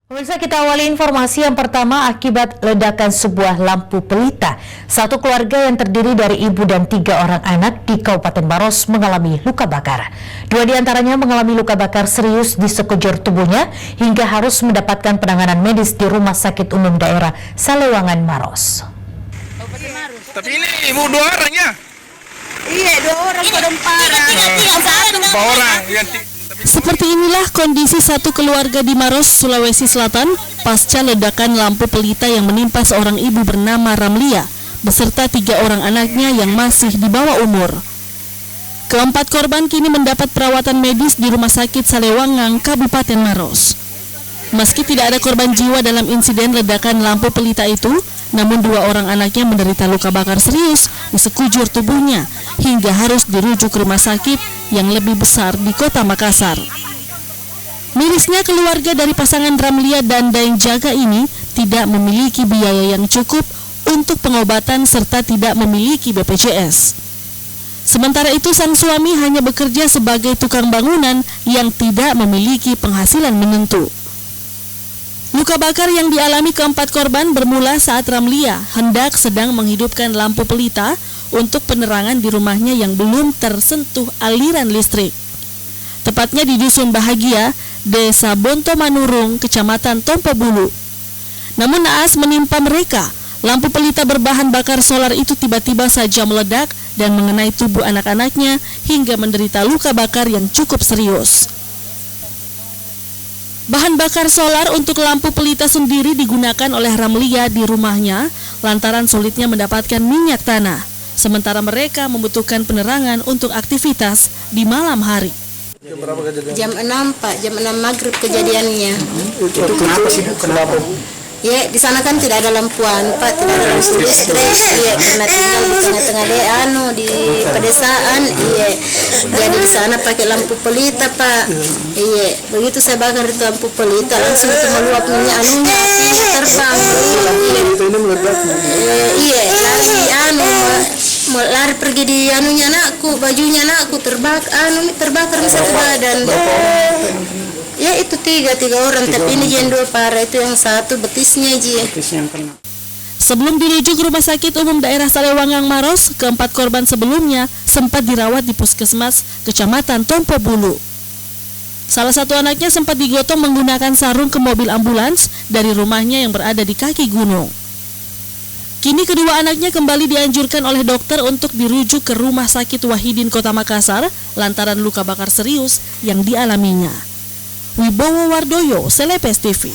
Pemirsa, kita awali informasi yang pertama akibat ledakan sebuah lampu pelita. Satu keluarga yang terdiri dari ibu dan 3 orang anak di Kabupaten Maros mengalami luka bakar. 2 diantaranya mengalami luka bakar serius di sekujur tubuhnya hingga harus mendapatkan penanganan medis di Rumah Sakit Umum Daerah Salewangan, Maros. Tapi ini ibu 2 orang ya? Iya, 2 orang pada parah. Berapa orang? Seperti inilah kondisi satu keluarga di Maros, Sulawesi Selatan pasca ledakan lampu pelita yang menimpa seorang ibu bernama Ramlia beserta 3 orang anaknya yang masih di bawah umur. Keempat korban kini mendapat perawatan medis di Rumah Sakit Salewangan, Kabupaten Maros. Meski tidak ada korban jiwa dalam insiden ledakan lampu pelita itu, namun 2 orang anaknya menderita luka bakar serius di sekujur tubuhnya hingga harus dirujuk ke rumah sakit yang lebih besar di Kota Makassar. Mirisnya, keluarga dari pasangan Ramlia dan Daeng Jaga ini tidak memiliki biaya yang cukup untuk pengobatan serta tidak memiliki BPJS. Sementara itu, sang suami hanya bekerja sebagai tukang bangunan yang tidak memiliki penghasilan menentu. Luka bakar yang dialami keempat korban bermula saat Ramlia hendak sedang menghidupkan lampu pelita untuk penerangan di rumahnya yang belum tersentuh aliran listrik. Tepatnya di Dusun Bahagia, Desa Bonto Manurung, Kecamatan Tompo Bulu. Namun naas menimpa mereka, lampu pelita berbahan bakar solar itu tiba-tiba saja meledak dan mengenai tubuh anak-anaknya hingga menderita luka bakar yang cukup serius. Bahan bakar solar untuk lampu pelita sendiri digunakan oleh Ramlia di rumahnya lantaran sulitnya mendapatkan minyak tanah. Sementara mereka membutuhkan penerangan untuk aktivitas di malam hari. Jam 6 Pak, jam 6 maghrib kejadiannya. Kenapa sih? Kenapa? Ya, di sana kan tidak ada lampuan Pak, tidak ada lampu listrik. Iya, karena tinggal di tengah-tengah di pedesaan. Iya, jadi di sana pakai lampu pelita Pak. Iya, begitu saya bakar itu lampu pelita langsung itu meluap minyak anunya, apinya terbang. Iya, lari pergi di anunya anakku, bajunya anakku terbakar di satu badan. Ya itu 3 orang, tapi ini yang 2 parah, itu yang 1 betisnya aja. Sebelum dirujuk ke Rumah Sakit Umum Daerah Salewangan, Maros, keempat korban sebelumnya sempat dirawat di Puskesmas Kecamatan Tompo Bulu. Salah satu anaknya sempat digotong menggunakan sarung ke mobil ambulans dari rumahnya yang berada di kaki gunung. Kini kedua anaknya kembali dianjurkan oleh dokter untuk dirujuk ke Rumah Sakit Wahidin Kota Makassar lantaran luka bakar serius yang dialaminya. Wibowo Wardoyo, Selepes TV.